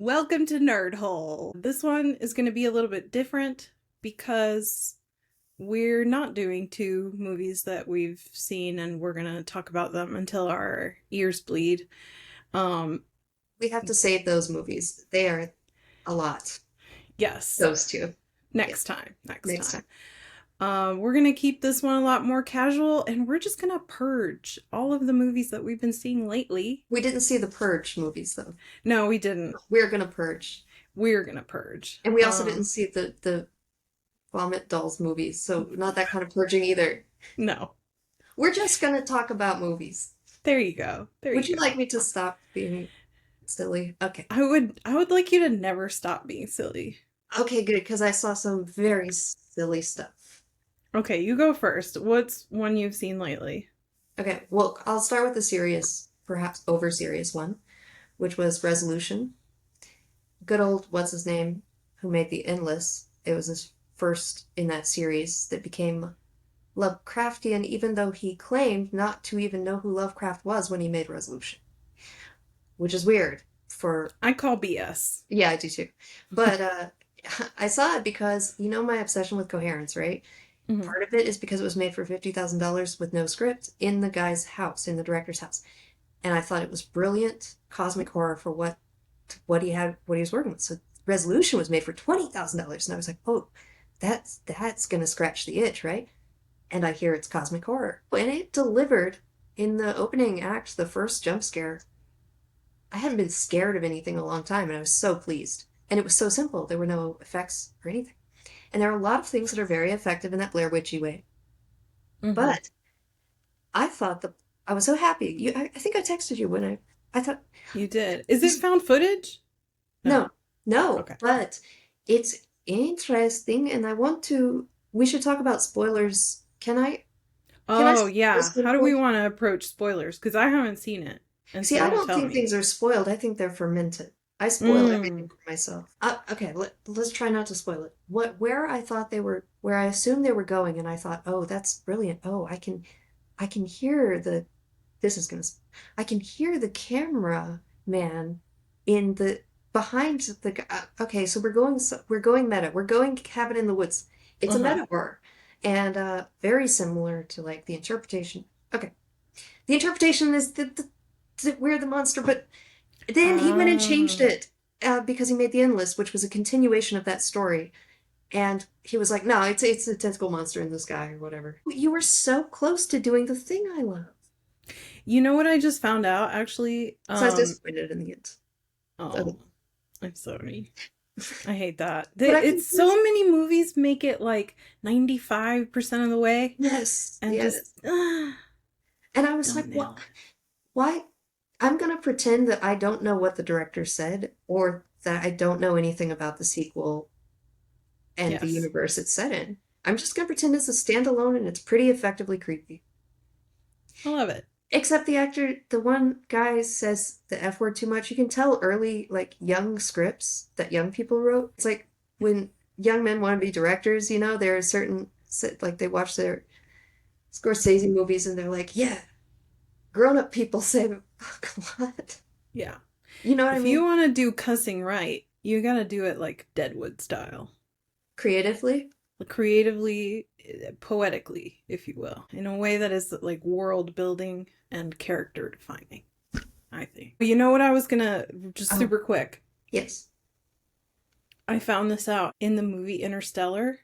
Welcome to Nerd Hole. This one is going to be a little bit different because we're not doing two movies that we've seen and we're going to talk about them until our ears bleed. Um, We have to save those movies. They are a lot. yes, Those two. Yeah. next time. Next Next time. time. We're going to keep this one a lot more casual and we're just going to purge all of the movies that we've been seeing lately. We didn't see the Purge movies though. No, we didn't. We're gonna purge. We're going to purge. And we also didn't see the Vomit Dolls movies, so not that kind of purging either. No. We're just gonna talk about movies. There you go. There Would you you go. like me to stop being silly? Okay. I would like you to never stop being silly. Okay, good, because I saw some very silly stuff. Okay, you go first. What's one you've seen lately? Okay, well, I'll start with the serious, perhaps over serious one, which was Resolution. Good old what's his name who made the Endless. It was his first in that series that became Lovecraftian, even though he claimed not to even know who Lovecraft was when he made Resolution, which is weird. For I call BS. Yeah, I do too. But I saw it because you know my obsession with coherence, right? Hmm. Part of it is because it was made for $50,000 with no script in the guy's house, in the director's house, and I thought it was brilliant cosmic horror for what he was working with. So Resolution was made for $20,000, and I was like, oh, that's gonna scratch the itch, right? And I hear it's cosmic horror, and it delivered in the opening act. The first jump scare, I hadn't been scared of anything in a long time, and I was so pleased. And it was so simple. There were no effects or anything. And there are a lot of things that are very effective in that Blair Witchy way. Hmm. But I thought I was so happy. I think I texted you when I thought You did. Is it this. found footage? No. No, no, Okay. but it's interesting, and I want to. We should talk about spoilers. Can I Oh, say this yeah. How do before we you? want to approach spoilers? Because I haven't seen it. And See, so I don't don't tell think me. things are spoiled. I think they're fermented. I spoil everything Mm. for myself. Okay, let's try not to spoil it. Where I thought they were, where I assumed they were going, and I thought, oh, that's brilliant. Oh, I can hear the. This is gonna. I can hear the camera man in the behind okay, so we're going meta. We're going cabin in the woods. It's a Uh-huh. meta horror, and very similar to like the interpretation. Okay, the interpretation is that we're the monster, but then he went and changed Ah. it because he made the Endless, which was a continuation of that story. And he was like, "No, it's a tentacle monster in the sky or whatever." You were so close to doing the thing I love. You know what I just found out actually? So I was disappointed in the end. Oh, So, I'm sorry. I hate that. but I can It's so many movies make it like 95% of the way yes, and just yes. And I was like, don't "What? nail it. Why?" I'm gonna pretend that I don't know what the director said, or that I don't know anything about the sequel and the Yes. universe it's set in. I'm just gonna pretend it's a standalone and it's pretty effectively creepy. I love it. Except the actor, the one guy says the F word too much. You can tell early, like young scripts that young people wrote. It's like when young men want to be directors, there are certain, like they watch their Scorsese movies and they're like, yeah, grown up people say, what? Yeah. You know what I If you mean? want to do cussing right, you gotta do it like Deadwood style. Creatively. Creatively, poetically, if you will, in a way that is like world building and character defining, I think. But you know what I was gonna, just Oh, super quick, yes. I found this out in the movie Interstellar.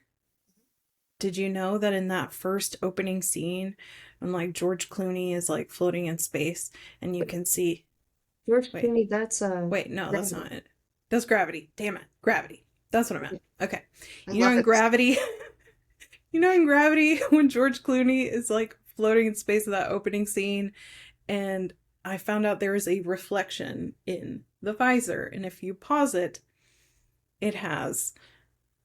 Did you know that in that first opening scene, when like George Clooney is like floating in space and you But can see, George wait, Clooney, that's wait, no, that's Gravity. not it. That's Gravity. Damn it. Gravity. That's what I meant. Yeah, Okay. I You know, love in it. Gravity, in Gravity, when George Clooney is like floating in space in that opening scene, and I found out there is a reflection in the visor. And if you pause it, it has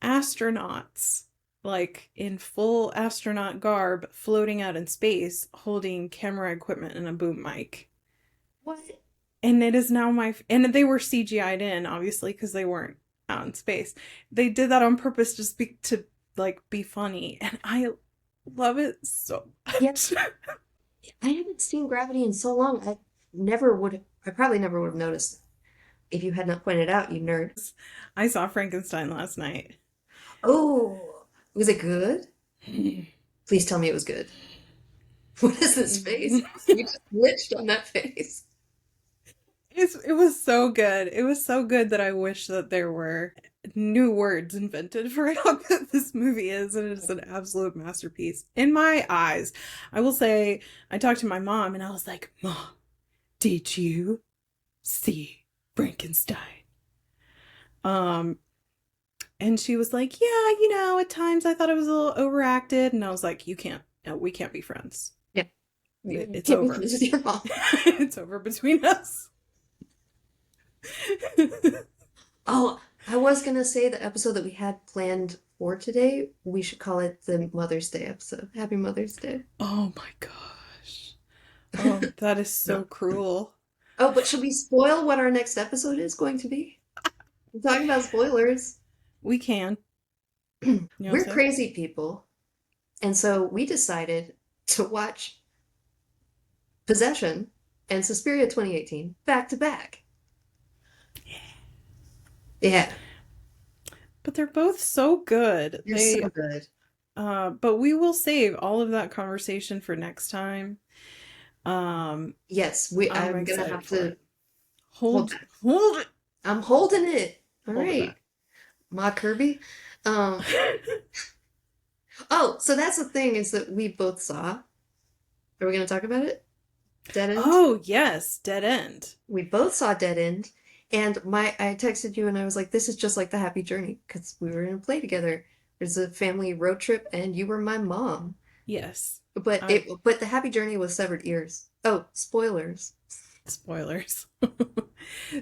astronauts, like in full astronaut garb, floating out in space, holding camera equipment and a boom mic. What? And it is now and they were CGI'd in, obviously, because they weren't out in space. They did that on purpose just to like be funny, and I love it so Yeah, much. I haven't seen Gravity in so long. I probably never would have noticed. if you had not pointed out, you nerd. I saw Frankenstein last night. Oh, was it good? Please tell me it was good. What is this face? You just glitched on that face. It was so good. It was so good that I wish that there were new words invented for how good this movie is, and it's an absolute masterpiece in my eyes. I will say, I talked to my mom, and I was like, "Mom, did you see Frankenstein?" Um, and she was like, "Yeah, at times I thought it was a little overacted," and I was like, "You can't, no, we can't be friends. Yeah, you It's can't be over. friends with your mom. It's over between us." Oh, I was gonna say the episode that we had planned for today, we should call it the Mother's Day episode. Happy Mother's Day. Oh my gosh. Oh, that is so No. cruel. Oh, but should we spoil what our next episode is going to be? We're talking about spoilers. We can. You want We're to say? crazy people, and so we decided to watch Possession and Suspiria 2018 back to back. Yeah, But they're both so good. they're so good. But we will save all of that conversation for next time. Um, Yes, I'm I'm gonna excited have for to it. hold Hold, back. hold it, I'm holding it. All hold it right, back. Ma Kirby. Um, oh, so that's the thing is that we both saw. Are we gonna talk about it? Dead End? Oh, yes, Dead End. We both saw Dead End, and my I texted you and I was like, "This is just like the Happy Journey," because we were in a play together. There's a family road trip, and you were my mom. Yes. But I the Happy Journey was severed ears. Oh, spoilers. Spoilers.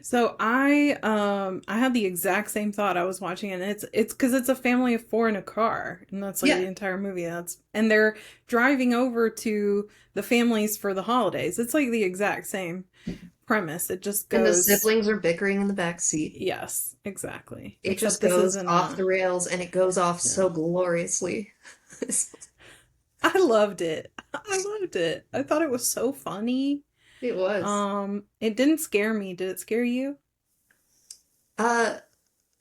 So I had the exact same thought. I was watching it, and it's because it's a family of four in a car, and that's like Yeah, the entire movie. And they're driving over to the families for the holidays. It's like the exact same premise. It just and the goes, siblings are bickering in the back seat. yes, exactly. It just Except this goes isn't off the rails, and it goes off yeah. so gloriously. I loved it. I loved it. I thought it was so funny. It was. It didn't scare me. Did it scare you? Uh,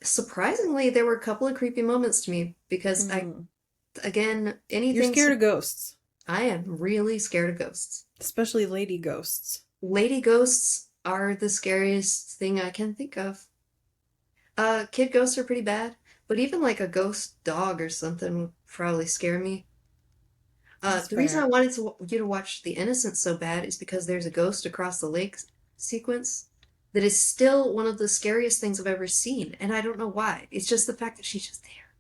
Surprisingly, there were a couple of creepy moments to me because Mm. again, You're anything. scared of ghosts, I am really scared of ghosts. especially lady ghosts. Lady ghosts are the scariest thing I can think of. Kid ghosts are pretty bad, but even like a ghost dog or something would probably scare me. That's The reason I fair. wanted you to watch The Innocent so bad is because there's a ghost across the lake sequence that is still one of the scariest things I've ever seen, and I don't know why. It's just the fact that she's just there.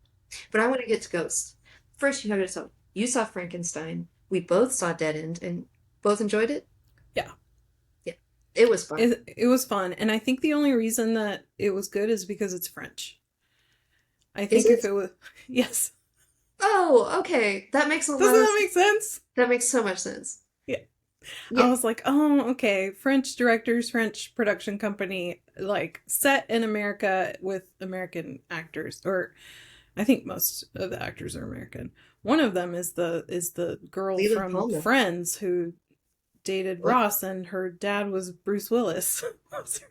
But I want to get to ghosts. First, you have to tell you saw Frankenstein. We both saw Dead End, and both enjoyed it. Yeah. Yeah, it was fun. It was fun, and I think the only reason that it was good is because it's French. I Is think if it? it was yes, Oh, okay. That makes a lot doesn't of that make sense? that makes so much sense. Yeah. I Yeah. was like, oh, okay, French directors, French production company, like set in America with American actors, or I think most of the actors are American. One of them is the girl Leland from Palmer. Friends who dated What? Ross, and her dad was Bruce Willis. What's her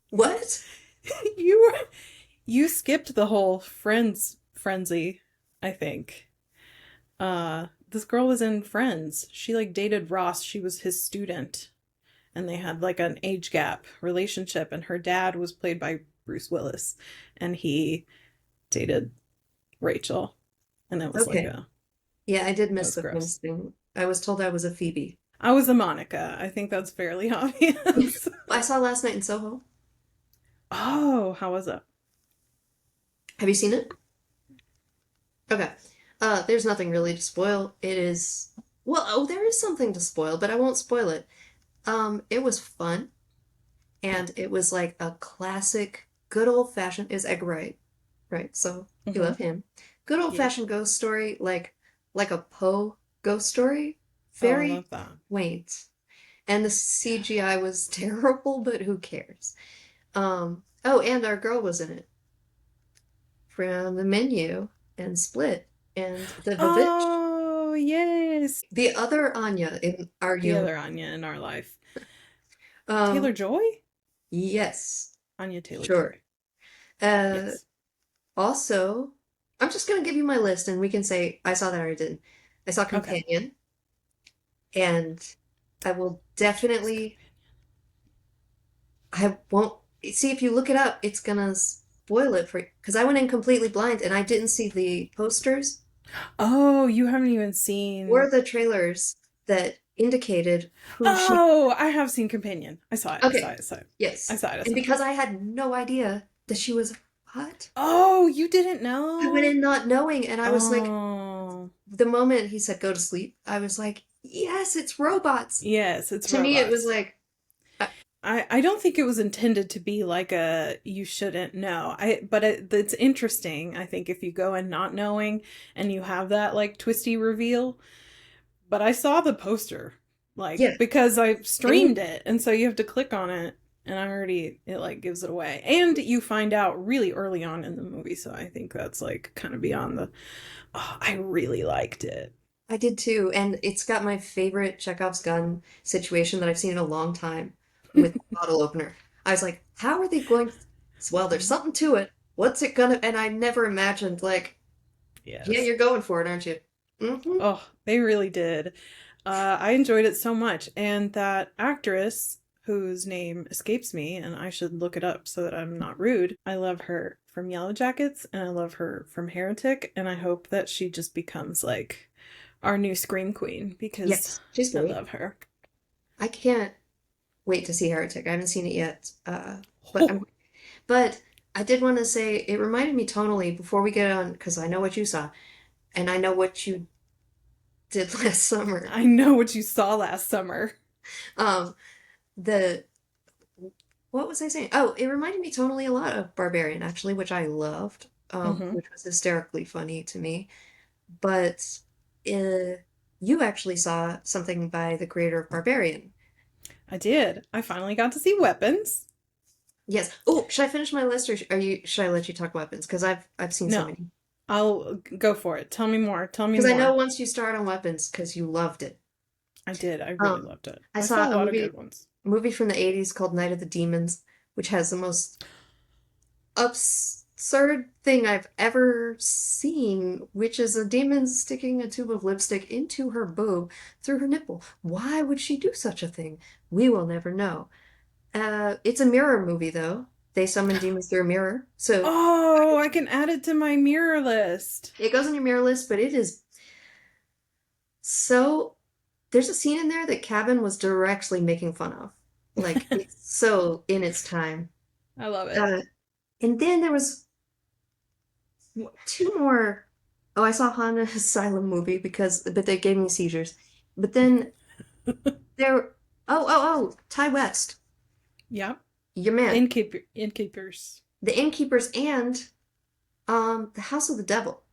What? name? You skipped the whole Friends frenzy, I think. This girl was in Friends. She like dated Ross. She was his student, and they had like an age gap relationship, and her dad was played by Bruce Willis, and he dated Rachel, and it was like Okay. a Yeah, I did that miss was the Prince gross. thing. I was told I was a Phoebe. I was a Monica. I think that's fairly obvious. I saw last night in Soho. Oh, how was it? Have you seen it? Okay. There's nothing really to spoil. It is, well, oh, there is something to spoil, but I won't spoil it. It was fun, and it was like a classic, good old fashioned, is Egg right? So you Mm-hmm. love him. Good old Yeah. fashioned ghost story, like a Poe ghost story. Oh, I Very love that. quaint. And the CGI was terrible, but who cares? Oh, and our girl was in it from the menu and Split and the bitch. Oh, yes. The other Anya in our The universe. other Anya in our life. Taylor Um, Joy? yes. Anya Sure. Taylor-Joy. Uh, Yes. Also, I'm just gonna give you my list, and we can say I saw that or I didn't. I saw Okay. Companion, and I will definitely. I won't see if you look it up. It's gonna spoil it for you because I went in completely blind and I didn't see the posters Oh, you haven't even or seen. the trailers that indicated who she. Oh, I have seen Companion. I saw it. I saw Okay, it. I saw it. I yes, saw it. I and saw it. because I had no idea that she was hot, Oh, you didn't I went know? in not knowing, and I was like, Oh, the moment he said go to sleep, I was like, yes, it's robots. yes, it's To me, it was robots. like, uh, I don't think it was intended to be like a you shouldn't know. It's interesting. I think if you go in not knowing and you have that like twisty reveal. But I saw the poster like yeah, because I I mean, streamed it, and so you have to click on it, and I already it like gives it away, and you find out really early on in the movie. So I think that's like kind of beyond the. Oh, I really liked it. I did too, and it's got my favorite Chekhov's gun situation that I've seen in a long time with the bottle opener. I was like, how are they going? Well, there's something to it. What's it gonna? And I never imagined, like, yeah, Yes. you're going for it, aren't you? Mm-hmm. Oh, they really did. I enjoyed it so much. And that actress, whose name escapes me, and I should look it up so that I'm not rude, I love her from Yellow Jackets and I love her from Heretic. And I hope that she just becomes like our new Scream Queen because Yes, she's I great. love her. I can't wait to see Heretic. I haven't seen it yet, but Oh, but I did want to say it reminded me tonally before we get on because I know what you saw and I know what you did last summer. I know what you saw last summer. Um, the what was I saying? Oh, it reminded me tonally a lot of Barbarian, actually, which I loved, Hmm. which was hysterically funny to me. But you actually saw something by the creator of Barbarian. I did. I finally got to see weapons. Yes. Oh, should I finish my list, or are you? Should I let you talk weapons? Because I've seen so No, many. I'll go for it. Tell me more. Tell me Because I know more. once you start on weapons, because you loved it. I did. I really Um, loved it. I I saw saw a a lot of movie good ones. movie from the 80s called Night of the Demons, which has the most absurd thing I've ever seen, which is a demon sticking a tube of lipstick into her boob through her nipple. Why would she do such a thing? We will never know. It's a mirror movie, though. They summon demons through a mirror. So Oh, I can add it to my mirror list. it goes on your mirror list, but it is so. There's a scene in there that Cabin was directly making fun of. Like, it's so in its time. I love it. Uh, and then there was two more. Oh, I saw Hana Asylum movie but they gave me seizures. But then there, Ty West, Yep. your man, Innkeepers. the Innkeepers, and the House of the Devil,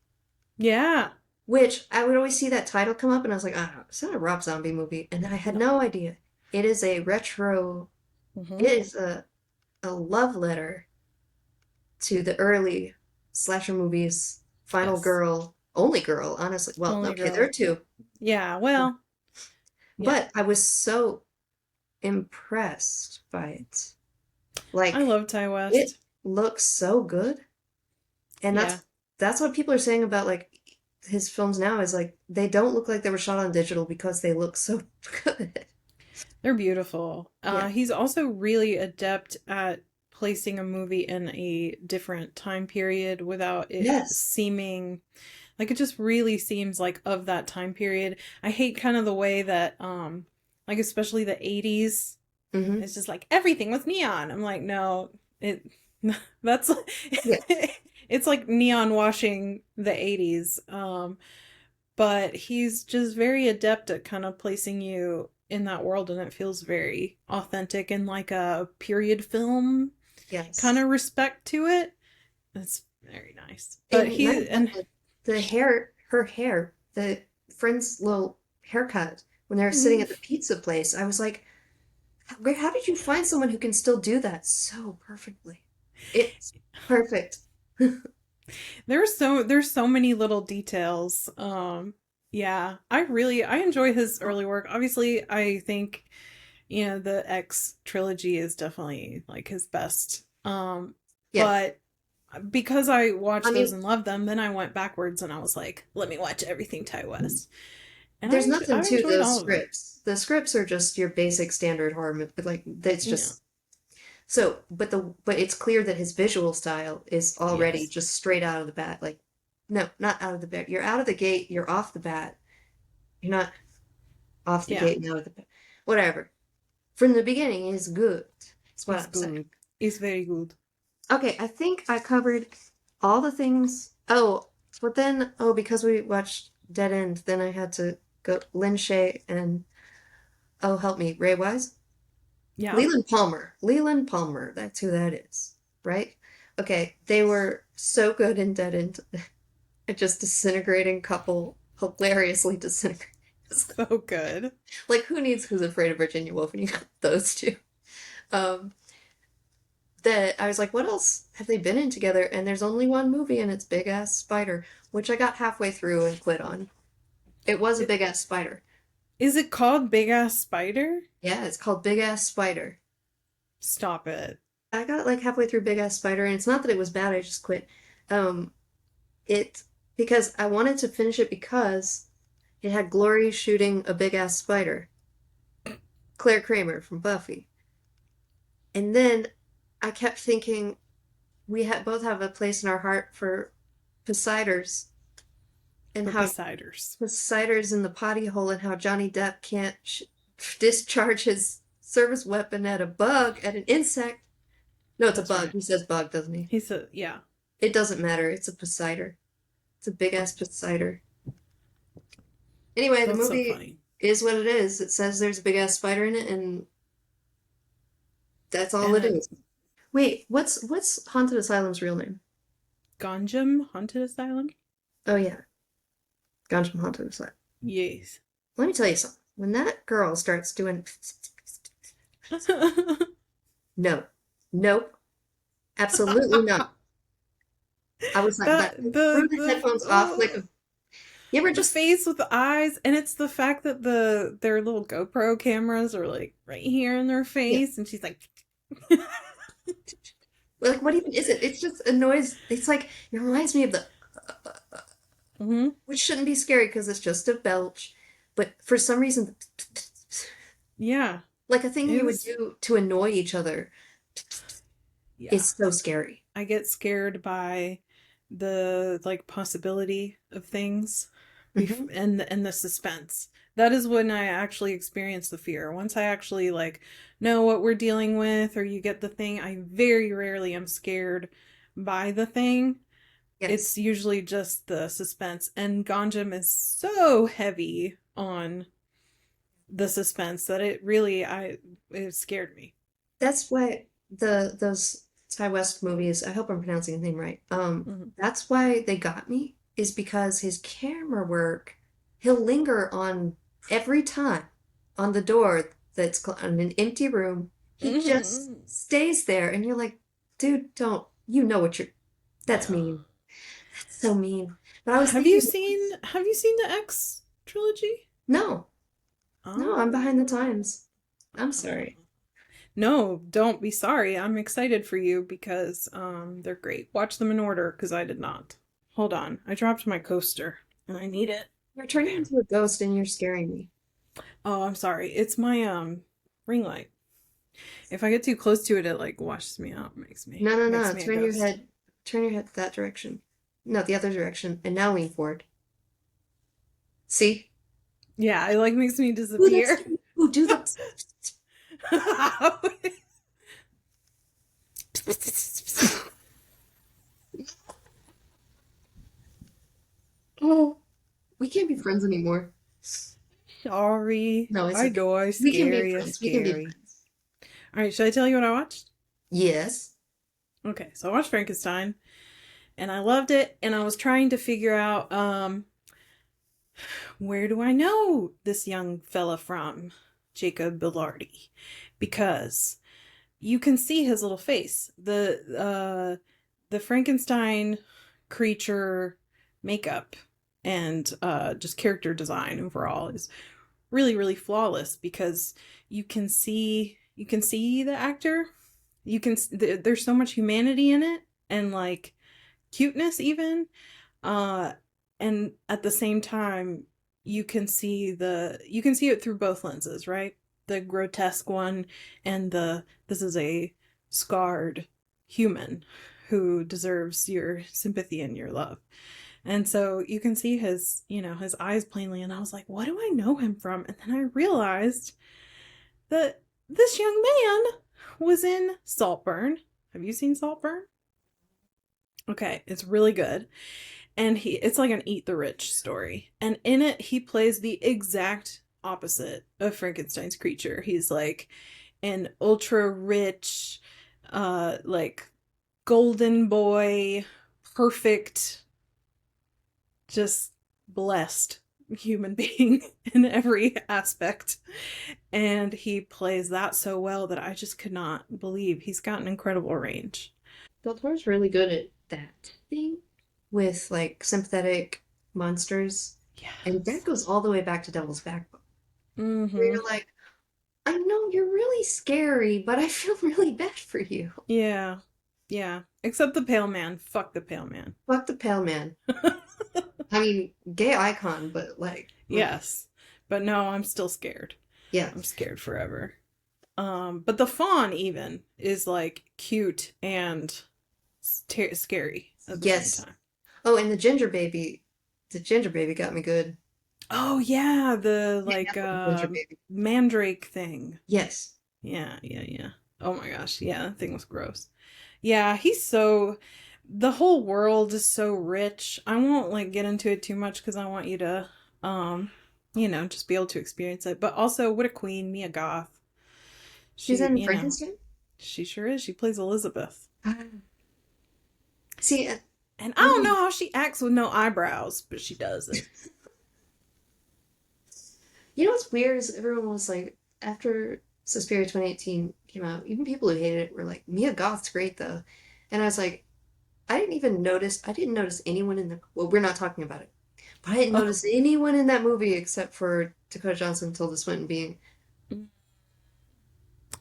Yeah. which I would always see that title come up, and I was like, ah, is that a Rob Zombie movie? And I had No. no idea. It is a retro. Hmm. It is a love letter to the early slasher movies. Final Yes. girl, only girl, honestly. Well, Only okay, there are girl. two. Yeah. Well. Yeah. But I was so impressed by it. I Like love Ty it West. looks so good. And Yeah. that's what people are saying about like his films now is like they don't look like they were shot on digital because they look so good. They're beautiful. Yeah. He's also really adept at placing a movie in a different time period without it Yes. seeming like it just really seems like of that time period. I hate kind of the way that like especially the 80s Hmm. it's just like everything was neon. I'm like, no, it that's Yeah. it's like neon washing the 80s. But he's just very adept at kind of placing you in that world and it feels very authentic and like a period film kind Yes. of respect to it. It's very nice. But And not he even and that, the hair, her hair, the friend's little haircut when they were sitting at the pizza place, I was like, how did you find someone who can still do that so perfectly? It's perfect. there's so many little details. Yeah, I enjoy his early work. Obviously, I think the X trilogy is definitely like his best Um, Yeah. but because I I watched those mean, and loved them, then I went backwards and I was like, let me watch everything Ty West. And there's nothing I've to enjoyed those all of them. scripts. The scripts are just your basic standard horror movie, but like it's Yeah. just so. But it's clear that his visual style is already Yes. just straight out of the bat. Like, no, not out of the bat. You're out of the gate. You're off the bat. You're not off the Yeah. gate and out of the bat. Whatever. From the beginning is good. That's what It's I'm saying. good. It's very good. Okay, I think I covered all the things. Oh, but then, because we watched Dead End, then I had to go Lin Shaye and, oh, help me, Ray Wise? Yeah. Leland Palmer. Leland Palmer, that's who that is, right? Okay, they were so good in Dead End. A just disintegrating couple, hilariously disintegrating. So good. Like, who needs Who's Afraid of Virginia Woolf when you got those two? Um, that I was like, what else have they been in together? And there's only one movie, and it's Big Ass Spider, which I got halfway through and quit on. It was a big ass spider. Is it called Big Ass Spider? Yeah, it's called Big Ass Spider. Stop it. I got like halfway through Big Ass Spider, and it's not that it was bad, I just quit. Um, it because I wanted to finish it because it had Glory shooting a big ass spider, Claire Kramer from Buffy. And then I kept thinking both have a place in our heart for Poseiders and For how Poseiders. Poseiders in the potty hole and how Johnny Depp can't discharge his service weapon at a bug, at an insect. No, it's a That's bug. right. He says bug, doesn't he? He said, yeah. It doesn't matter. It's a Poseider. It's a big ass Poseider. Anyway, the That's so movie funny. is what it is. It says there's a big ass spider in it, and that's all And it a is. Wait, what's Haunted Asylum's real name? Ganjam Haunted Asylum? Oh yeah, Ganjam Haunted Asylum. Yes. Let me tell you something. When that girl starts doing no, nope, absolutely not. I was like, that but threw the headphones off like a. You ever the just face with the eyes, and it's the fact that their little GoPro cameras are like right here in their yeah, face, and she's like, like what even is it? It's just a noise. It's like it reminds me of the mm-hmm. which shouldn't be scary because it's just a belch, but for some reason, Yeah, like a thing it you would was. do to annoy each other, Yeah, is so scary. I get scared by the like possibility of things, Hmm. and the suspense. That is when I actually experience the fear. Once I actually like know what we're dealing with, or you get the thing, I very rarely am scared by the thing. Yes, It's usually just the suspense, and Ganjam is so heavy on the suspense that it scared me. that's why those Ty West movies. I hope I'm pronouncing his name right. Hmm. That's why they got me is because his camera work. He'll linger on every time on the door on an empty room. He just Hmm. stays there, and you're like, dude, don't. You know what you're. That's mean. That's so mean. But I was Have you thinking, seen Have you seen the X trilogy? no, no, I'm behind the Oh. times. I'm sorry. No, don't be sorry. I'm excited for you because they're great. Watch them in order because I did not. Hold on. I dropped my coaster and I need it. You're turning Okay. into a ghost and you're scaring me. Oh, I'm sorry. It's my ring light. If I get too close to it, it like washes me out, No, no, makes no. me a ghost. Turn your head that direction. No, the other direction. And now lean forward. See? Yeah, it like makes me Ooh, that's disappear. ooh, do the oh, we can't be friends anymore. Sorry. No, it's I okay. know I We can be scary, I friends. We can be scary. friends. All right, should I tell you what I watched? Yes. Okay, so I watched Frankenstein and I loved it, and I was trying to figure out where do I know this young fella from? Jacob Bilardi. Because you can see his little face. The Frankenstein creature makeup and just character design overall is really really flawless because you can see the actor You can there's so much humanity in it, and like cuteness even, uh and at the same time you can see it through both lenses, right? The grotesque one, and the this is a scarred human who deserves your sympathy and your love. And so you can see his, his eyes plainly, and I was like, what do I know him from? And then I realized that this young man was in Saltburn. Have you seen Saltburn? Okay, it's really good. And it's like an eat the rich story. And in it he plays the exact opposite of Frankenstein's creature. He's like an ultra rich, like golden boy, perfect, just blessed human being in every aspect. And he plays that so well that I just could not believe he's got an incredible range. Del Toro's really good at that thing with like sympathetic monsters. And that Yes. goes all the way back to Devil's Backbone. Where Mm-hmm. you're like, I know you're really scary, but I feel really bad for you. Yeah. Yeah. Except the pale man. Fuck the pale man. Fuck the Pale Man. I mean, gay icon, but like, Yes. But no, I'm still scared. yeah. I'm scared forever. But the fawn even is like cute and scary at the same Yes. time. Oh, and the ginger baby got me good. Oh yeah, the like Ginger baby. mandrake thing. Yes. Yeah, yeah, yeah. Oh my gosh, yeah, that thing was gross. Yeah, he's so the whole world is so rich. I won't like get into it too much because I want you to um just be able to experience it. But also what a queen, Mia Goth. She's She, in Frankenstein? she sure is. She plays Elizabeth. Ah. See, And I I'm don't know how she acts with no eyebrows, but she does it. you know what's weird is everyone was like, after Suspiria 2018 came out, even people who hated it were like, Mia Goth's great though. And I was like, I didn't notice anyone in the, well, we're not talking about it, but I didn't notice anyone in that movie except for Dakota Johnson, Tilda Swinton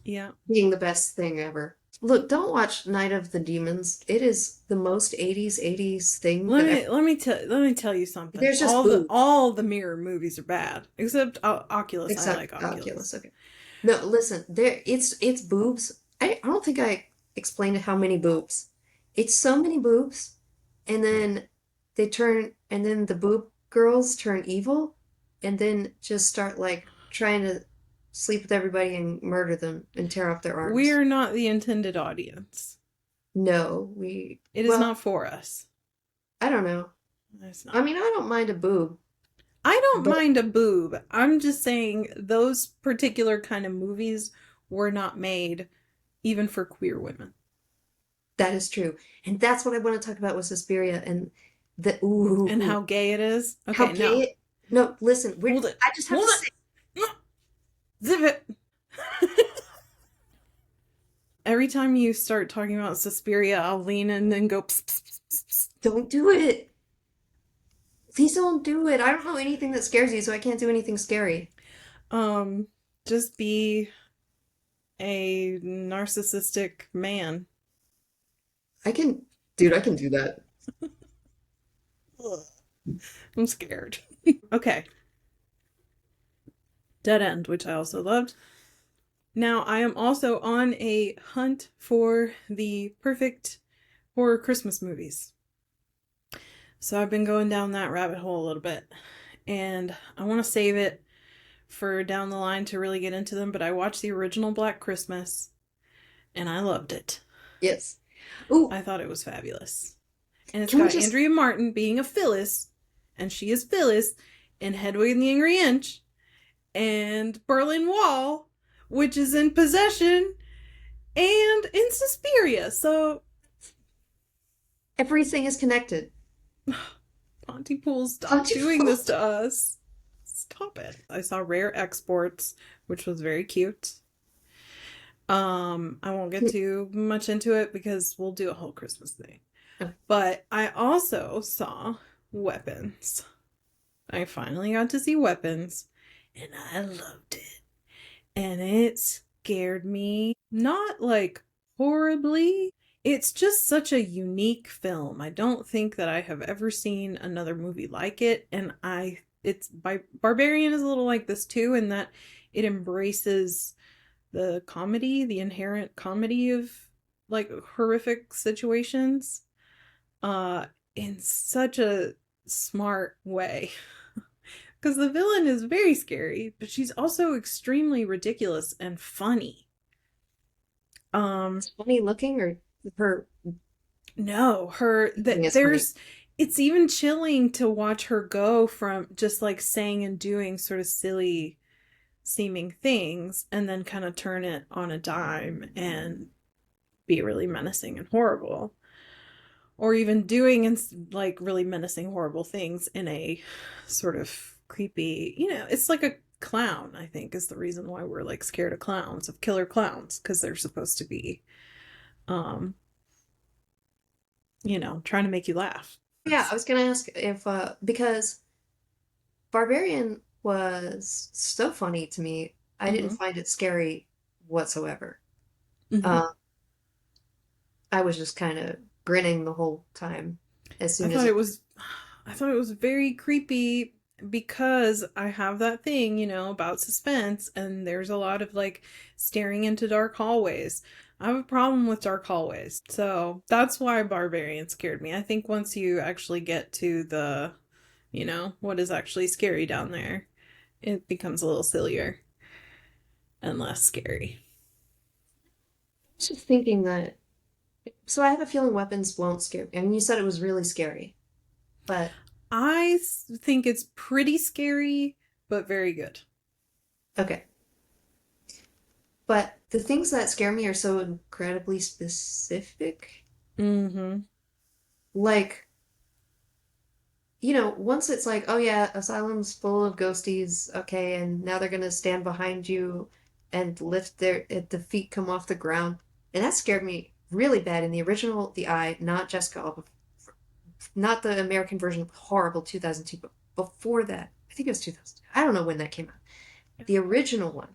Yeah. being the best thing ever. Look, don't watch Night of the Demons. It is the most 80s thing that ever. Let me tell you something. There's just boobs, All the mirror movies are bad, except Oculus. I except like Oculus. Oculus. Okay. No, listen, it's boobs. I don't think I explained how many boobs. It's so many boobs, and then and then the boob girls turn evil, and then just start like trying to sleep with everybody and murder them and tear off their arms. We're not the intended audience. No, It is well, not for us. I don't know. It's I not. mean, I don't mind a boob, I don't but mind a boob. I'm just saying those particular kind of movies were not made even for queer women. that is true. And that's what I want to talk about with Suspiria and the And ooh, how gay it is. how Okay, gay no. it. No, listen, Hold it. I just have Hold to say, it. Zip it. Every time you start talking about Suspiria, I'll lean in and go, pss, pss, pss, pss, pss. don't do it. Please don't do it. I don't know anything that scares you, so I can't do anything scary. Um, just be a narcissistic man. I can, dude, I can do that. I'm scared. Okay. Dead End, which I also loved. Now, I am also on a hunt for the perfect horror Christmas movies. So I've been going down that rabbit hole a little bit. And I want to save it for down the line to really get into them, but I watched the original Black Christmas and I loved it. Yes. Ooh, I thought it was fabulous. And it's can we got just, Andrea Martin being a Phyllis, and she is Phyllis in Hedwig and the Angry Inch, and Berlin Wall, which is in Possession, and in Suspiria. So, everything is connected. Pontypool, stop doing Pontypool. this to us. Stop it. I saw Rare Exports, which was very cute. I won't get too much into it because we'll do a whole Christmas thing. But I also saw Weapons. I finally got to see Weapons, and I loved it. And it scared me. Not like horribly. It's just such a unique film. I don't think that I have ever seen another movie like it, and it's by Barbarian is a little like this too, in that it embraces the comedy, the inherent comedy of like horrific situations, uh, in such a smart way. Because the villain is very scary, but she's also extremely ridiculous and funny. Um, It's funny looking, or her no, her acting that is funny. there's it's even chilling to watch her go from just like saying and doing sort of silly seeming things and then kind of turn it on a dime and be really menacing and horrible, or even doing and like really menacing horrible things in a sort of creepy, it's like a clown. I think is the reason why we're like scared of clowns, of killer clowns, because they're supposed to be um trying to make you laugh. Yeah, I was gonna ask if because Barbarian was so funny to me, I didn't Mm-hmm. find it scary whatsoever. Mm-hmm. Uh, I was just kind of grinning the whole time as I soon as thought it. it was I thought it was very creepy because I have that thing, about suspense, and there's a lot of like staring into dark hallways. I have a problem with dark hallways. So that's why Barbarian scared me. I think once you actually get to the, what is actually scary down there, it becomes a little sillier and less scary. I was just thinking that. So I have a feeling weapons won't scare me. I mean, you said it was really scary, but Think it's pretty scary, but very good. okay. But the things that scare me are so incredibly specific. Mm-hmm. Like, once it's like, oh yeah, asylum's full of ghosties, okay, and now they're gonna stand behind you and lift the feet come off the ground. And that scared me really bad in the original The Eye, not Jessica Alba, not the American version, horrible 2002, but before that, I think it was 2000. I don't know when that came out. The original one,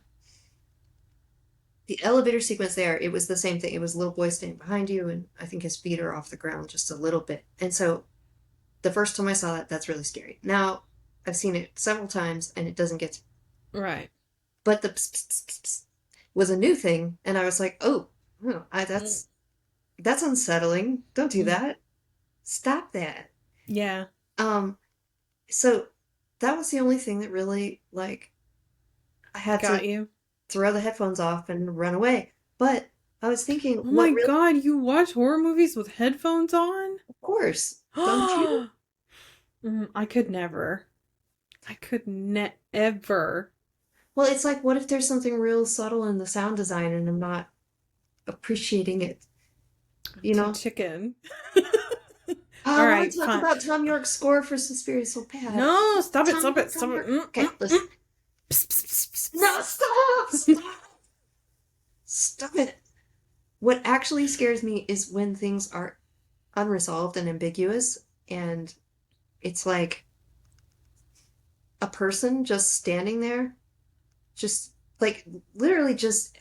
the elevator sequence there, it was the same thing. It was a little boy standing behind you, and I think his feet are off the ground just a little bit. And so the first time I saw that, that's really scary. Now I've seen it several times, and it doesn't get to. Right. But the pss, pss, pss, pss was a new thing, and I was like, oh, that's unsettling. Don't do Mm-hmm. that. Stop that. Yeah. Um, so that was the only thing that really like I had Got to you. throw the headphones off and run away. But I was thinking, Oh my what really, god, you watch horror movies with headphones on? of course, don't you? I could never. I could never. Well, it's like, what if there's something real subtle in the sound design and I'm not appreciating it, you Too know? chicken. Oh, All I want right, to talk fine. about Tom York's score for Suspiria so bad. No, stop it, Tom stop York, it, Tom stop it. York. Okay, Mm. listen. Psst, psst, psst, psst, No, psst. stop! Stop! Stop it. What actually scares me is when things are unresolved and ambiguous, and it's like a person just standing there, just like literally just.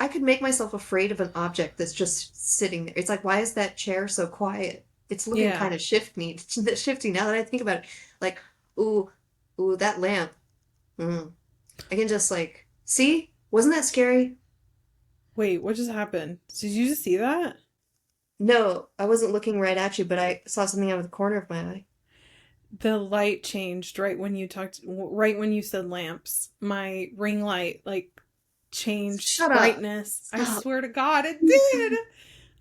I could make myself afraid of an object that's just sitting there. It's like, why is that chair so quiet? It's looking Yeah. kind of shifty now that I think about it. Like, ooh, ooh, that lamp. Mm. I can just like, see? Wasn't that scary? Wait, what just happened? Did you just see that? No, I wasn't looking right at you, but I saw something out of the corner of my eye. The light changed right when you said lamps. My ring light like changed Shut up. brightness. I Stop. swear to God, it did.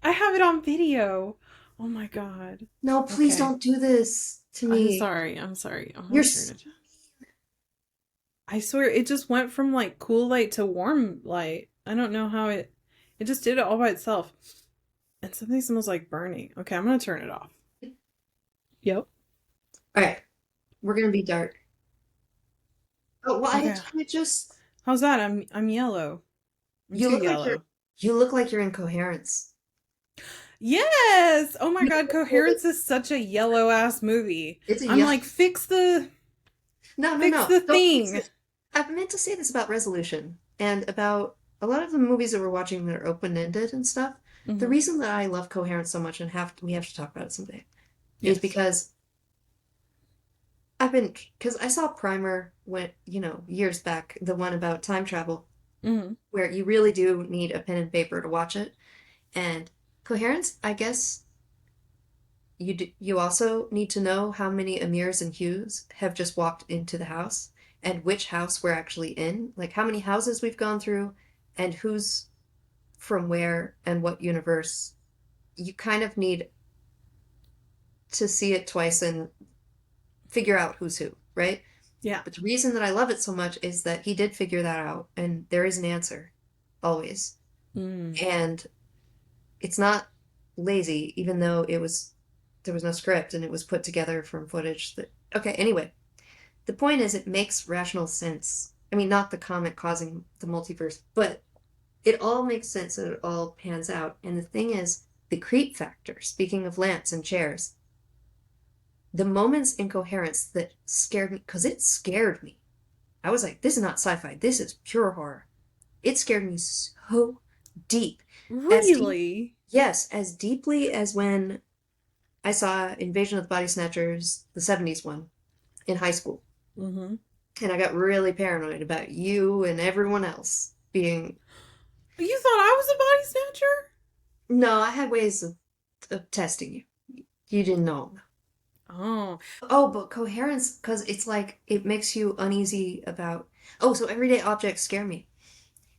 I have it on video. Oh my God. No, please Okay. don't do this to I'm me. sorry. I'm sorry. I'm You're gonna turn s- it. I swear it just went from like cool light to warm light. I don't know how it just did it all by itself. And something smells like burning. Okay, I'm gonna turn it off. Yep. All right, we're gonna be dark. Oh, well, Okay. I just How's that? I'm yellow. I'm you too look like you're yellow. you look like you're in coherence. Yes! Oh my You god, look- Coherence is such a yellow ass movie. It's a I'm yes. like, No, no, fix no. the Don't fix thing. it. I meant to say this about resolution and about a lot of the movies that we're watching that are open-ended and stuff, the Hmm. reason that I love Coherence so much and we have to talk about it someday is Yes. because because I saw Primer when, years back, the one about time travel, Hmm. where you really do need a pen and paper to watch it. And Coherence, I guess you also need to know how many Amirs and Hughes have just walked into the house and which house we're actually in, like how many houses we've gone through and who's from where and what universe. You kind of need to see it twice and figure out who's who, right? Yeah. But the reason that I love it so much is that he did figure that out, and there is an answer, always. Mm. And it's not lazy, even though there was no script and it was put together from footage that. Okay, anyway, the point is it makes rational sense. I mean, not the comet causing the multiverse, but it all makes sense and it all pans out. And the thing is, the creep factor, speaking of lamps and chairs, the moments in Coherence that scared me, because it scared me. I was like, this is not sci-fi. This is pure horror. It scared me so deep. As deep, Really? yes, as deeply as when I saw Invasion of the Body Snatchers, the 70s one, in high school. Hmm. And I got really paranoid about you and everyone else being. You thought I was a body snatcher? No, I had ways of testing you. You didn't know. Oh. Oh, but coherence, because it's like it makes you uneasy about. Oh, so everyday objects scare me.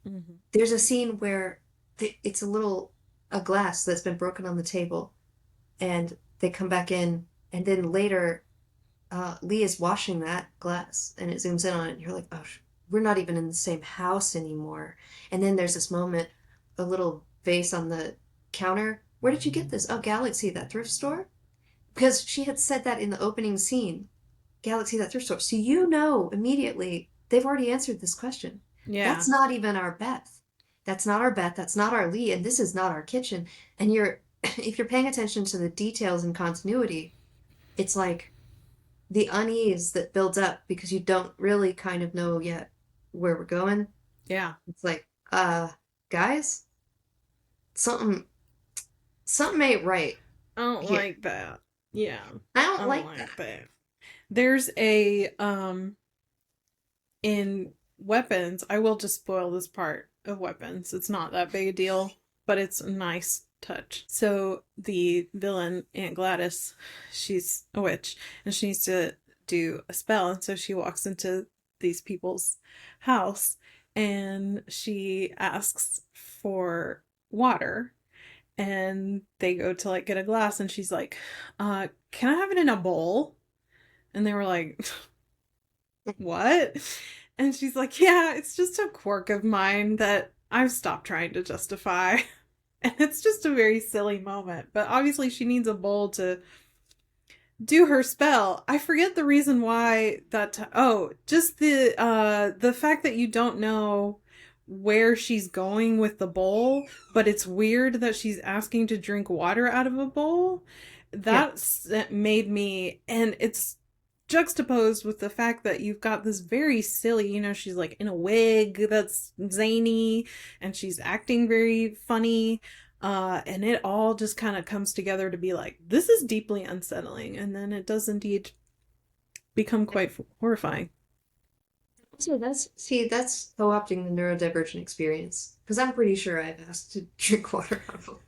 Hmm. There's a scene where it's a glass that's been broken on the table, and they come back in, and then later, Lee is washing that glass, and it zooms in on it, and you're like, oh, we're not even in the same house anymore. And then there's this moment, a little vase on the counter. Where did you get this? Oh, Galaxy, that thrift store? Because she had said that in the opening scene. Galaxy, that thrift store. So you know immediately they've already answered this question. Yeah. That's not even our Beth. That's not our Beth. That's not our Lee. And this is not our kitchen. And if you're paying attention to the details and continuity, it's like the unease that builds up because you don't really kind of know yet where we're going. Yeah. It's like, guys, something, something ain't right I don't here. like that. Yeah. I I don't don't like that. like that. There's a in weapons, I will just spoil this part of weapons. It's not that big a deal, but it's a nice touch. So the villain, Aunt Gladys, she's a witch and she needs to do a spell. And so she walks into these people's house and she asks for water. And they go to like get a glass and she's like, can I have it in a bowl? And they were like, what? And she's like, yeah, it's just a quirk of mine that I've stopped trying to justify. And it's just a very silly moment. But obviously, she needs a bowl to do her spell. I forget the reason why oh, just the fact that you don't know where she's going with the bowl, but it's weird that she's asking to drink water out of a bowl. Yeah. That's made me, and it's juxtaposed with the fact that you've got this very silly, she's like in a wig that's zany and she's acting very funny, and it all just kind of comes together to be like, this is deeply unsettling, and then it does indeed become quite horrifying. So that's co-opting the neurodivergent experience. Because I'm pretty sure I've asked to drink water out of a bowl.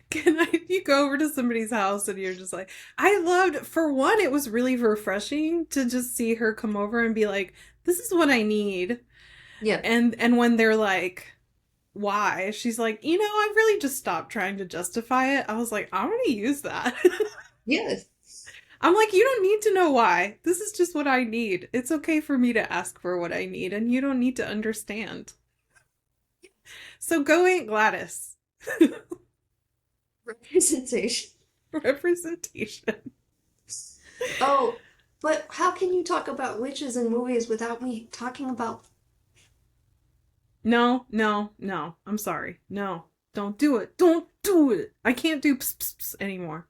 Can I, you go over to somebody's house and you're just like, I loved, for one, it was really refreshing to just see her come over and be like, this is what I need. Yeah. And when they're like, why? She's like, I've really just stopped trying to justify it. I was like, I'm gonna use that. Yes. I'm like, you don't need to know why. This is just what I need. It's okay for me to ask for what I need, and you don't need to understand. So go Aunt Gladys. Representation. Representation. Oh, but how can you talk about witches in movies without me talking about. No, no, no. I'm sorry. No. Don't do it. Don't do it. I can't do pss, pss, pss anymore.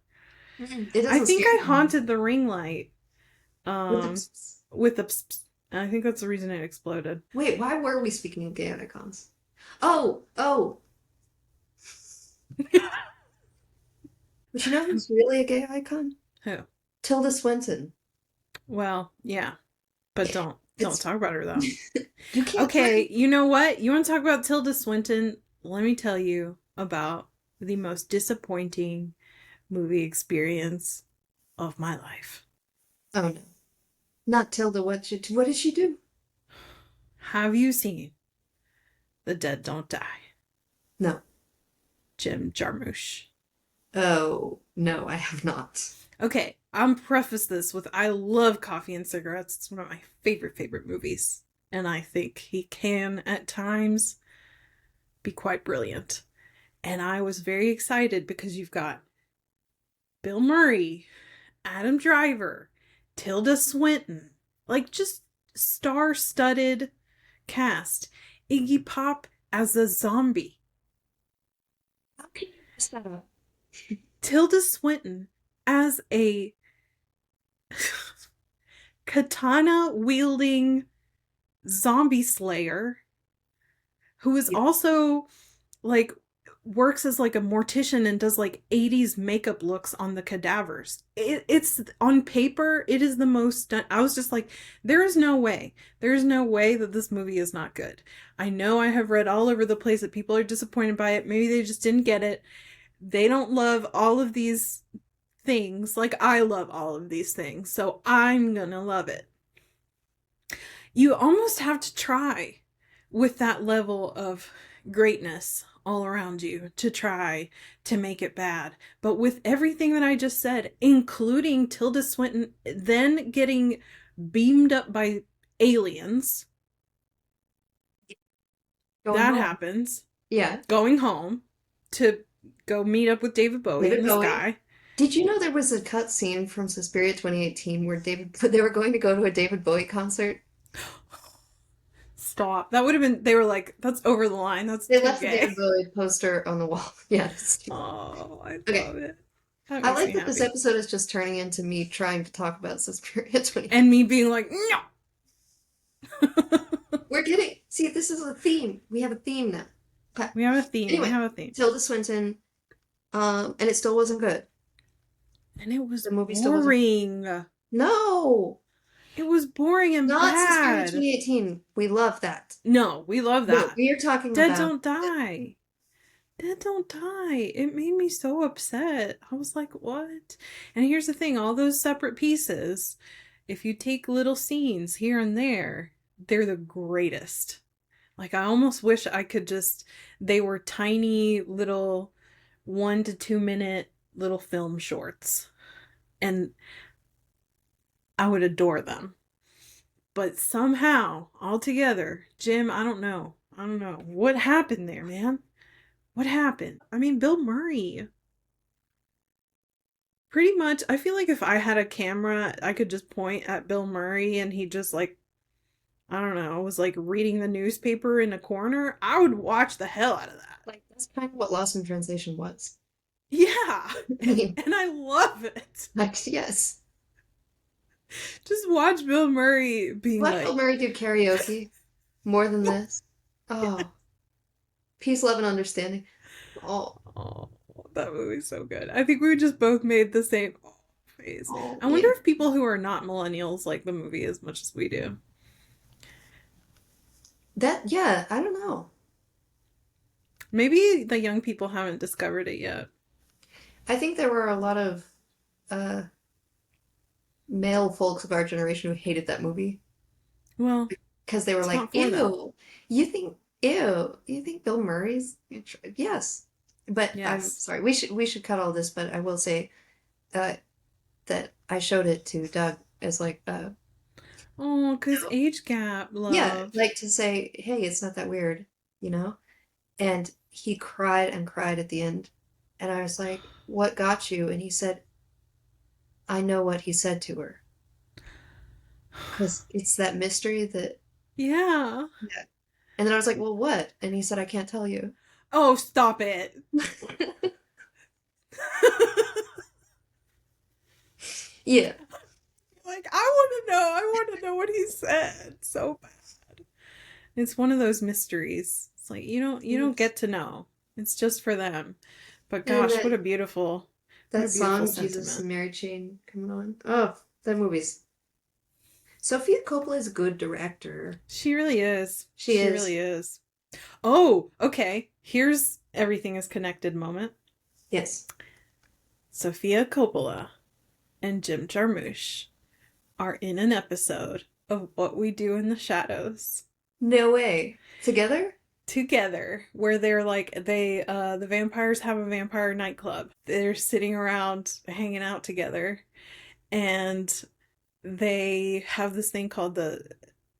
It I doesn't think scare I me haunted the ring light with the. with the pss, pss. And I think that's the reason it exploded. Wait, why were we speaking of gay icons? Oh. But you know who's really a gay icon? Who? Tilda Swinton. Well, yeah, but don't It's talk about her though. you can't Okay, find. you know what? You want to talk about Tilda Swinton? Let me tell you about the most disappointing movie experience of my life. Oh no, not Tilda. What did she do? Have you seen The Dead Don't Die? No. Jim Jarmusch. Oh no, I have not. Okay, I'm preface this with I love Coffee and Cigarettes. It's one of my favorite movies. And I think he can at times be quite brilliant. And I was very excited because you've got Bill Murray, Adam Driver, Tilda Swinton, like just star-studded cast. Iggy Pop as a zombie. How can you mess that up? Tilda Swinton as a katana wielding zombie slayer who is Yeah. also like works as like a mortician and does like 80s makeup looks on the cadavers. It's on paper, it is the most I was just like, there's no way that this movie is not good. I know I have read all over the place that people are disappointed by it. Maybe they just didn't get it. They don't love all of these things like I love all of these things, so I'm gonna love it. You almost have to try with that level of greatness all around you to try to make it bad. But with everything that I just said, including Tilda Swinton then getting beamed up by aliens, Going that home. happens, Yeah. going home to go meet up with David Bowie in David the Bowie. sky. Did you know there was a cut scene from Suspiria 2018 where they were going to go to a David Bowie concert? Stop. That would have been, they were like, that's over the line. That's They too left the gay. David Bowie poster on the wall. Yeah, that's true. Oh, I Okay. love it. That I makes like me that this happy. episode is just turning into me trying to talk about Suspiria 20. And me being like, no. We're getting, see, this is a theme. We have a theme now. Okay. We have a theme. We Anyway, have a theme. Tilda Swinton, and it still wasn't good. And it was The movie still wasn't. boring. No, It was boring and not Suspiria bad. 2018. We love that. No, we love No, that. we are talking Dead about. Don't Die. Dead Don't Die. It made me so upset. I was like, what? And here's the thing, all those separate pieces, if you take little scenes here and there, they're the greatest. Like, I almost wish I could just, they were tiny little 1 to 2 minute little film shorts. And I would adore them. But somehow, altogether, Jim, I don't know. I don't know. What happened there, man? What happened? I mean, Bill Murray. Pretty much, I feel like if I had a camera, I could just point at Bill Murray and he just like, I don't know, was like reading the newspaper in a corner. I would watch the hell out of that. Like, that's kind of what Lost in Translation was. Yeah. I mean, And I love it. like, yes. Just watch Bill Murray being Let Bill like, Murray do karaoke more than this. Oh, peace, love, and understanding. Oh, oh, that movie's so good. I think we just both made the same face. oh, I wonder yeah. if people who are not millennials like the movie as much as we do. That, yeah, I don't know. Maybe the young people haven't discovered it yet. I think there were a lot of uh, male folks of our generation who hated that movie Well, because they were it's like, not for them. you think Bill Murray's, yes. But I'm Yes. sorry, we should cut all this, but I will say uh, that I showed it to Doug as like, Oh, because age gap, yeah, love. like to say, hey, it's not that weird, you know? And he cried and cried at the end. And I was like, what got you? And he said, I know what he said to her. Because it's that mystery that, Yeah. yeah. And then I was like, well, what? And he said, I can't tell you. Oh, stop it. Yeah. Like, I want to know what he said so bad. It's one of those mysteries. It's like you don't get to know. It's just for them. But And gosh, what a that beautiful song, Jesus sentiment. and Mary Chain, coming on. Oh, that movie's. Sophia Coppola is a good director. She really is. She She really is. is. Oh, okay. Here's everything is connected moment. Yes. Sophia Coppola and Jim Jarmusch are in an episode of What We Do in the Shadows No way. Together? together, where they're like the vampires have a vampire nightclub. They're sitting around hanging out together, and they have this thing called the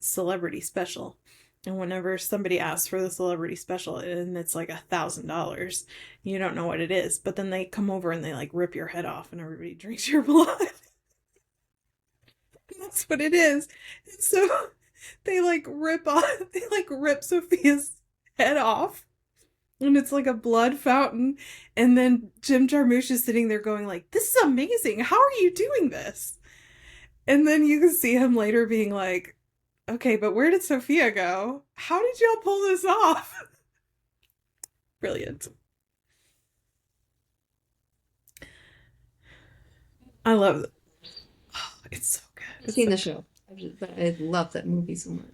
celebrity special. And whenever somebody asks for the celebrity special and it's like $1,000, you don't know what it is. But then they come over and they like rip your head off and everybody drinks your blood. That's what it is. And so they like rip Sophia's head off. And it's like a blood fountain. And then Jim Jarmusch is sitting there going like, this is amazing. How are you doing this? And then you can see him later being like, okay, but where did Sophia go? How did y'all pull this off? Brilliant. I love it. Oh, it's so good. I've It's seen so the good. show. I love that movie so much.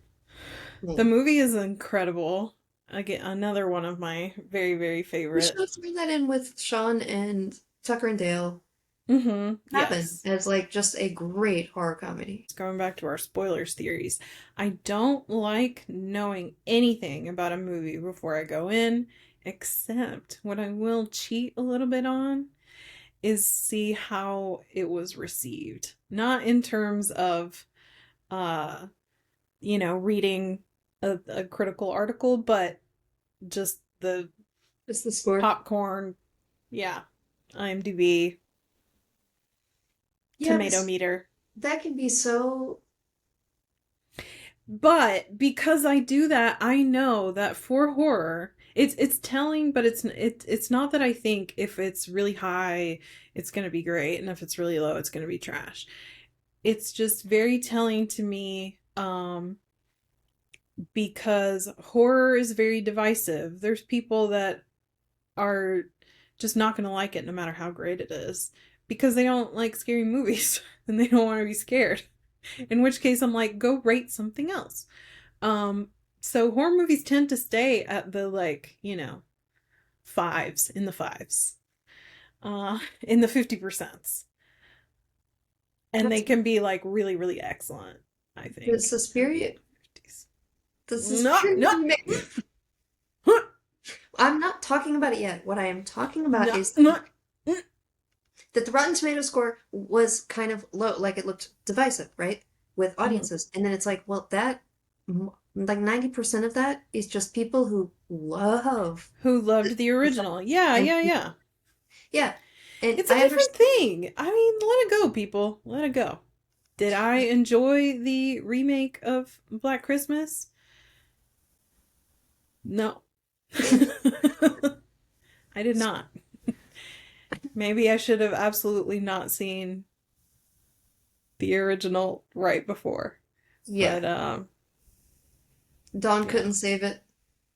The Yeah. movie is incredible. Again, another one of my very, very We favorite. should have thrown that in with Sean and Tucker and Dale. Mm-hmm. Happen Yes. as like just a great horror comedy. Going back to our spoilers theories, I don't like knowing anything about a movie before I go in, except what I will cheat a little bit on is see how it was received. Not in terms of uh reading a critical article, but just the Just the score. popcorn, yeah, IMDb, Yeah, tomato meter. that can be so. But because I do that, I know that for horror, it's telling, but it's not that I think if it's really high, it's gonna be great, and if it's really low, it's gonna be trash. It's just very telling to me, because horror is very divisive. There's people that are just not gonna like it no matter how great it is because they don't like scary movies and they don't want to be scared. In which case, I'm like, go rate something else. Um, so horror movies tend to stay at the like, fives, in the fives, in the 50%. And they That's can be like really, really excellent, I the think. Suspiria. 50s. The No, Suspiria no, remake. I'm not talking about it yet. What I am talking about no, is no. that the Rotten Tomato score was kind of low, like it looked divisive, right? With Mhm. audiences. And then it's like, well, like 90% of that is just people who love Who the, loved the the original. genre. Yeah, And yeah, yeah. yeah, and It's a I different understand. thing. I mean, let it go, people. Let it go. Did I enjoy the remake of Black Christmas? No. I did not. Maybe I should have absolutely not seen the original right before. Yeah, But Dawn yeah. couldn't save it.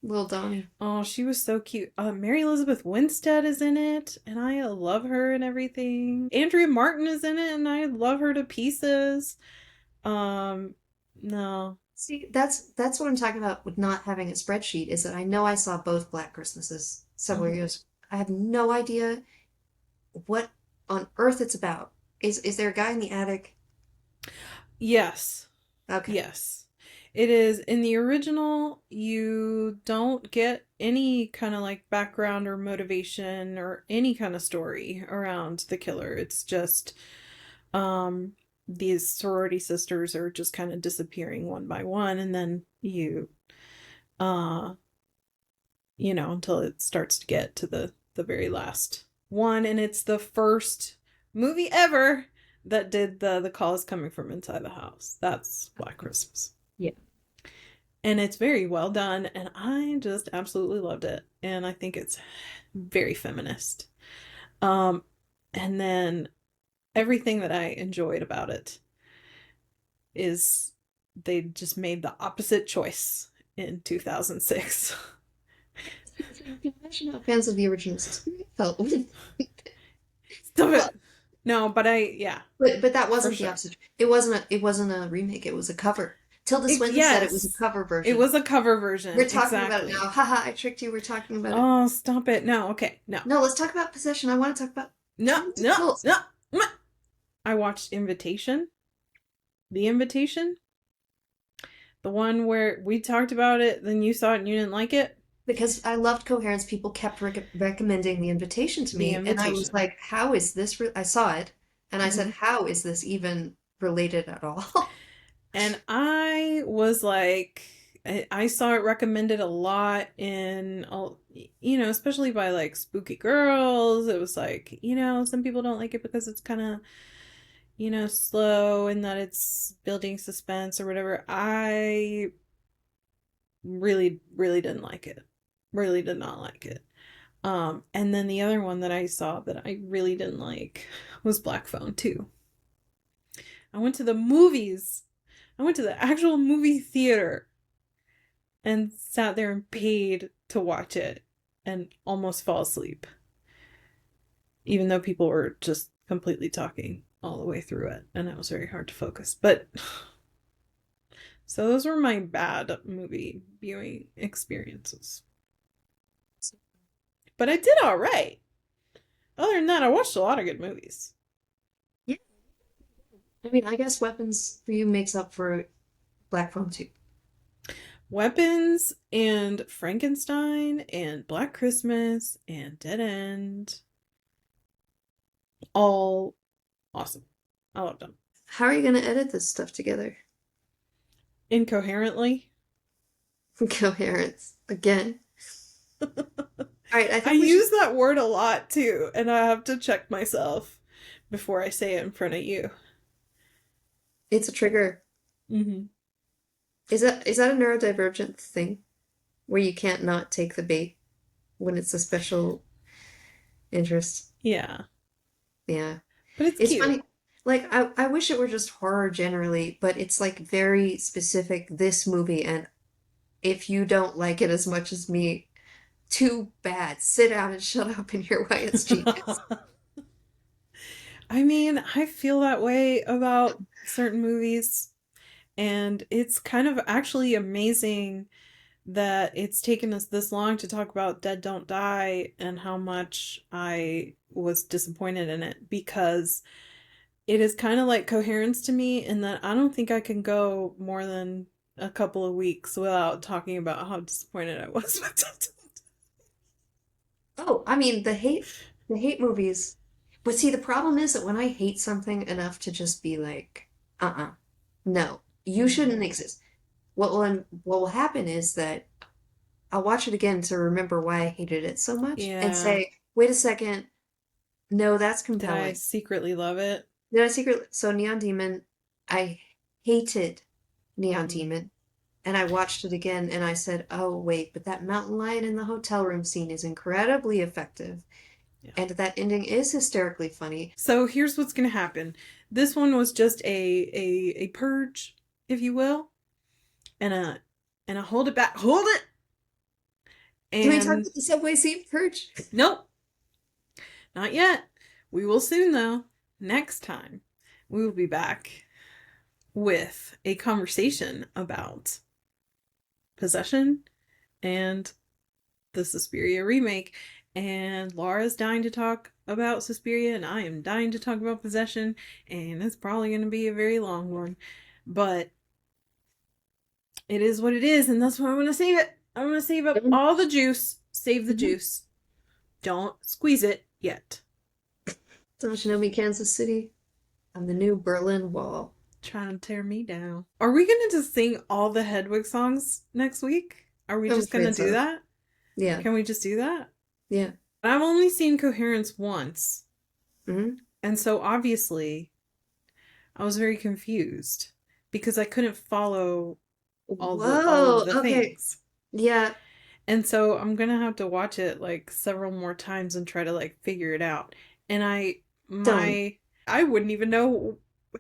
Little Donnie. Oh, she was so cute. Mary Elizabeth Winstead is in it, and I love her and everything. Andrea Martin is in it, and I love her to pieces. Um, no. See, that's what I'm talking about with not having a spreadsheet, is that I know I saw both Black Christmases several Mhm. years. I have no idea what on earth it's about. Is there a guy in the attic? Yes. Okay. Yes. It is in the original, you don't get any kind of like background or motivation or any kind of story around the killer. It's just um these sorority sisters are just kind of disappearing one by one and then uh until it starts to get to the very last one, and it's the first movie ever that did the calls coming from inside the house. That's Black Christmas. Yeah. And it's very well done, and I just absolutely loved it, and I think it's very feminist. um and then everything that I enjoyed about it is they just made the opposite choice in 2006. Imagine how fans of the original Suspiria felt. Stop Well, it. No, but yeah, but that for wasn't the sure. opposite. It wasn't a remake. It was a cover. Tilda Swinton said it was a Yes, cover it version. was a cover version. We're talking about it now. Exactly. Haha, I tricked you. We're talking about it. Oh, stop it. No, okay. No. No, let's talk about Possession. I want to talk about No, Talented no, Souls. no. No. I watched Invitation. The Invitation. The one where we talked about it, then you saw it and you didn't like it. Because I loved Coherence, people kept recommending The Invitation to The me, and I was Invitation. like, "How is this?" I saw it, and I said, Hmm. "How is this even related at all?" And I was like, I saw it recommended a lot especially by like spooky girls. It was like, some people don't like it because it's kind of, slow and that it's building suspense or whatever. I really, really didn't like it. Really did not like it. And then the other one that I saw that I really didn't like was Black Phone 2. I went to the movies. I went to the actual movie theater and sat there and paid to watch it and almost fall asleep. Even though people were just completely talking all the way through it and it was very hard to focus. But so those were my bad movie viewing experiences. But I did all right. Other than that, I watched a lot of good movies. Yeah, I mean, I guess Weapons for you makes up for Black Phone too. Weapons and Frankenstein and Black Christmas and Dead End. All awesome. I loved them. How are you going to edit this stuff together? Incoherently. Coherence again. All right, I I think we should. use that word a lot too, and I have to check myself before I say it in front of you. It's a trigger. Mm-hmm. Is that a neurodivergent thing where you can't not take the bait when it's a special interest? Yeah, Yeah. but it's It's cute. funny. Like I wish it were just horror generally, but it's like very specific this movie, and if you don't like it as much as me, too bad. Sit down and shut up and hear why it's genius. I mean, I feel that way about certain movies, and it's kind of actually amazing that it's taken us this long to talk about Dead Don't Die and how much I was disappointed in it because it is kind of like Coherence to me in that I don't think I can go more than a couple of weeks without talking about how disappointed I was with Dead Oh, I mean the hate movies. But see, the problem is that when I hate something enough to just be like, no, you Don't Die. shouldn't exist. What will happen is that I'll watch it again to remember why I hated it so much and Yeah. say, wait a second, no, that's Did I compelling. secretly love it? No, so Neon Demon, I hated Neon Mm. Demon. And I watched it again and I said, oh, wait, but that mountain lion in the hotel room scene is incredibly effective. Yeah. And that ending is hysterically funny. So here's what's gonna happen. This one was just a purge, if you will, and a hold it back, hold it, Can we talk and about the subway scene, Purge? nope, not yet. We will soon though. Next time, we will be back with a conversation about possession and the Suspiria remake. And Laura's dying to talk about Suspiria, and I am dying to talk about possession, and it's probably going to be a very long one. But it is what it is, and that's why I want to save it. I want to save up all the juice. Save the juice. Don't squeeze it yet. Don't you know me, Kansas City? I'm the new Berlin Wall. Trying to tear me down. Are we going to just sing all the Hedwig songs next week? Are we I'm just going to afraid do so. that? Yeah, Can we just do that? yeah. I've only seen Coherence once. Hmm. And so obviously, I was very confused because I couldn't follow all of Whoa, the okay. things. Yeah, And so I'm going to have to watch it like several more times and try to like figure it out. And don't. I wouldn't even know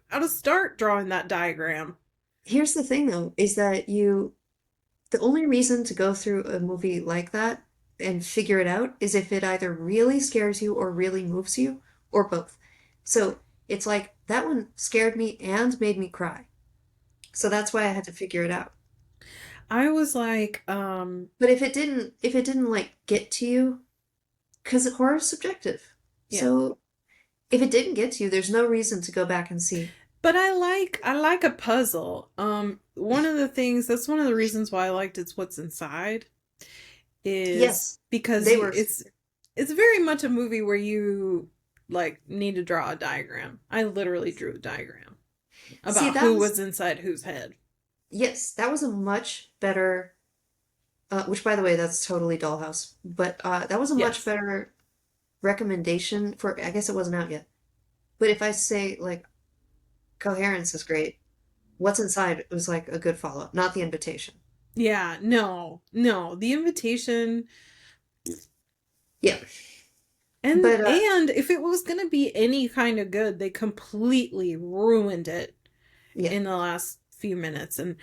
how to start drawing that diagram. Here's the thing though, is that the only reason to go through a movie like that and figure it out is if it either really scares you or really moves you or both. So it's like that one scared me and made me cry. So that's why I had to figure it out. I was like, But if it didn't like get to you, because horror is subjective. yeah. So if it didn't get to you, there's no reason to go back and see. But I like a puzzle. One of the things that's one of the reasons why I liked It's What's Inside is Yes, because they were. it's very much a movie where you like need to draw a diagram. I literally drew a diagram See, about that who was was inside whose head. yes, that was a much better. Which, by the way, that's totally Dollhouse. But that was a much Yes. better recommendation for. I guess it wasn't out yet. But if I say like coherence is great, what's inside was like a good follow up, not the invitation. Yeah, no. No, The Invitation. Yeah, And but and if it was going to be any kind of good, they completely ruined it yeah, in the last few minutes. And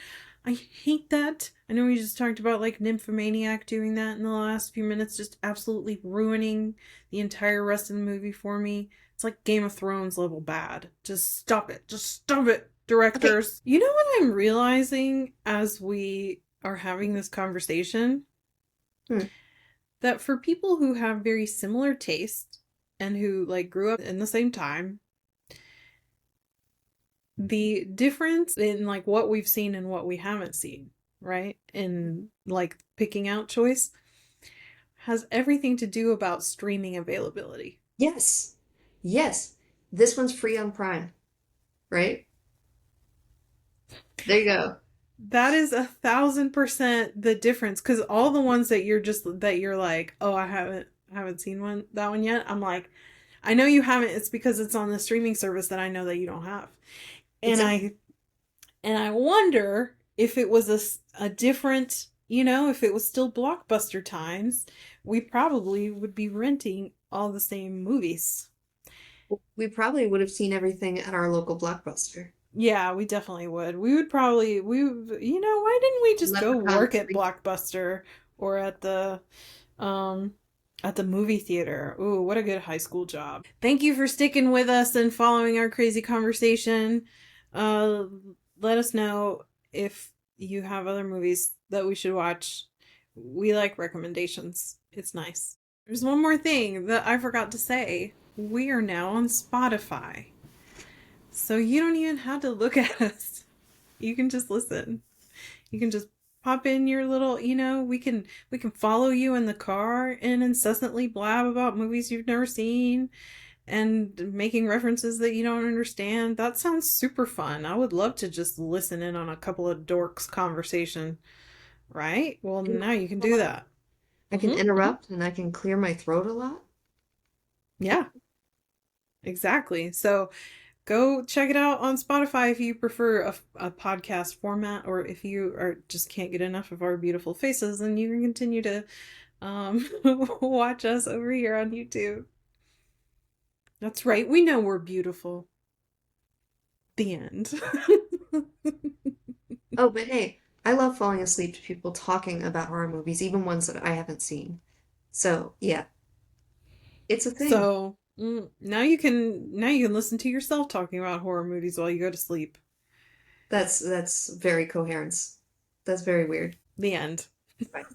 I hate that. I know we just talked about like Nymphomaniac doing that in the last few minutes, just absolutely ruining the entire rest of the movie for me. It's like Game of Thrones level bad. Just stop it. Just stop it, okay. directors. You know what I'm realizing as we are having this conversation? Hmm. That for people who have very similar tastes and who like grew up in the same time, the difference in like what we've seen and what we haven't seen, right? In like picking out choice has everything to do about streaming availability. Yes, yes. This one's free on Prime, right? There you go. That is 1,000% the difference because all the ones that you're like, oh, I haven't seen that one yet. I'm like, I know you haven't. It's because it's on the streaming service that I know that you don't have. And Exactly. I wonder if it was a different, if it was still blockbuster times, we probably would be renting all the same movies. We probably would have seen everything at our local Blockbuster. Yeah, we definitely would. We would probably why didn't we just go Leprechaun work at 3. Blockbuster or um at the movie theater? Ooh, what a good high school job. Thank you for sticking with us and following our crazy conversation. Uh Let us know if you have other movies that we should watch. We like recommendations. It's nice. There's one more thing that I forgot to say. We are now on Spotify. So you don't even have to look at us. You can just listen. You can just pop in your little, we can follow you in the car and incessantly blab about movies you've never seen and making references that you don't understand. That sounds super fun. I would love to just listen in on a couple of dorks conversation, right? Well, now you can A do lot. that. I can Hmm. interrupt and I can clear my throat a lot. Yeah, exactly. So go check it out on Spotify if you prefer a podcast format, or if you are just can't get enough of our beautiful faces, and you can continue to watch us over here on YouTube. That's right, we know we're beautiful. The end. Oh, but hey, I love falling asleep to people talking about horror movies, even ones that I haven't seen. So, yeah, it's a thing. So now you can listen to yourself talking about horror movies while you go to sleep. That's very coherence. That's very weird. The end. Right.